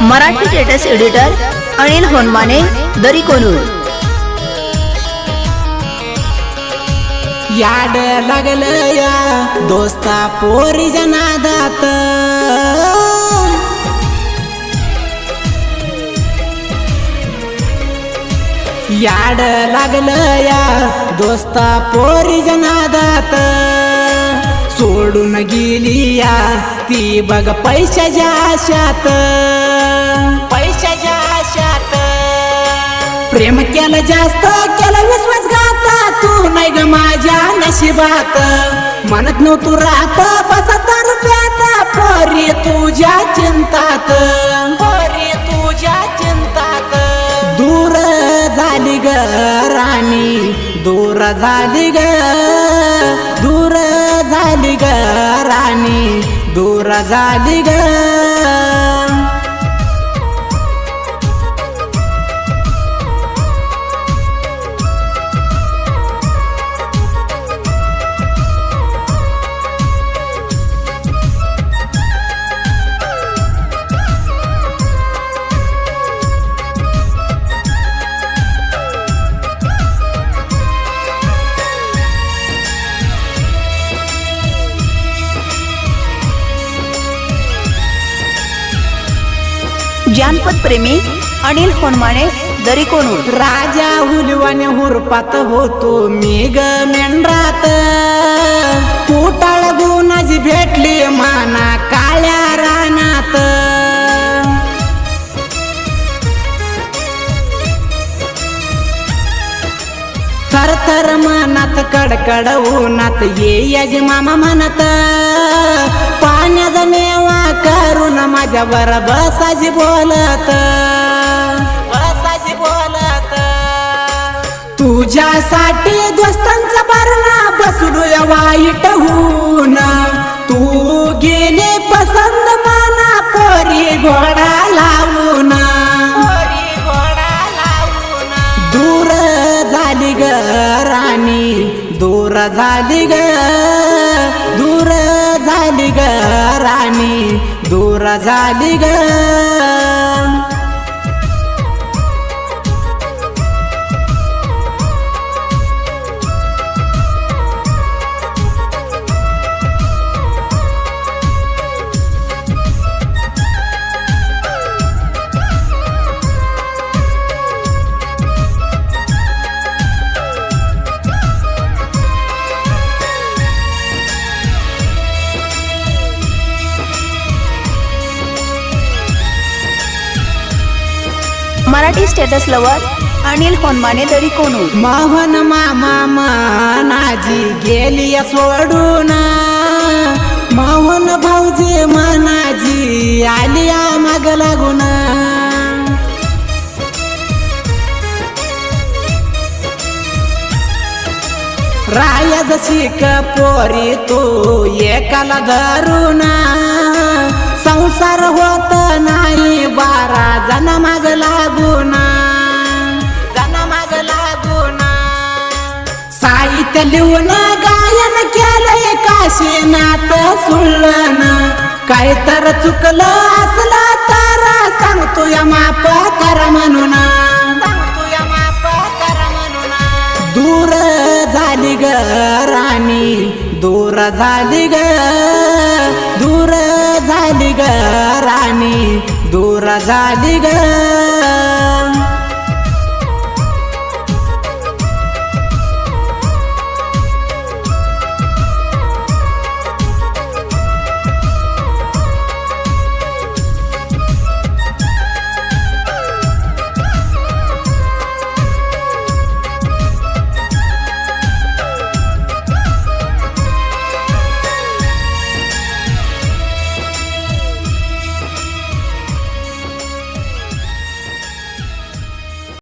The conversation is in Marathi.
Marathi status editor Anil Honmane Darikonur. याड लागलं या दोस्ता पोरी जनादात, याड लागलं या दोस्ता पोरी जनादात। सोडून गेली या ती बघ पैशाच्या आशात, पैशाच्या आशात। प्रेम केलं जास्त केलं विश्वासघात, तू नाही ग माझ्या नशिबात। म्हणत नव्हतो राहत बसत रुपयात, पोरी तुझ्या चिंतात, पोरी तुझ्या चिंतात। दूर झाली ग राणी, दूर झाली ग, दूर झाली ग राणी, दूर झाली ग। जानपद प्रेमी अनिल होनमाने दरीकोनूर। राजा हुलवाने हुरपात होतो मी ग मेंढरात, कुटाळ गुणाची भेटली माना काळ्या रानात। थरथर मनात कडकड उन्हात ये यज मामा म्हणत, पाण्याचा मेवा करून माझ्या बर बसाजी बोलत, बसाजी बोलत। तुझ्यासाठी दोस्तांचा भरणा बसलो या वाईट होऊन, तू गेले पसंद माना पोरी घोडा लावून, पोरी घोडा लावून। दूर झाली ग राणी, दूर झाली ग, दूर झाली ग राणी, दूर झाली ग। Marathi status lover Anil Honmane Darikonur. मोहन मामा मनाजी गेली सोडून, मोहन भाऊजी मनाजी आली माग लागून। राया जशी पोरी तू एकाला धरून, संसार होत नाही 12 जण माग लागून, जण माग लागून। साहित्य लिहून गायन केलंय काशीनाथ सुळण, काय तर चुकलं असलं तर सांगतो या माफ कर म्हणून, सांगतो या माफ कर म्हणून। दूर झाली ग राणी, दूर झाली ग, दूर झाली ग राणी, दूर झाली ग।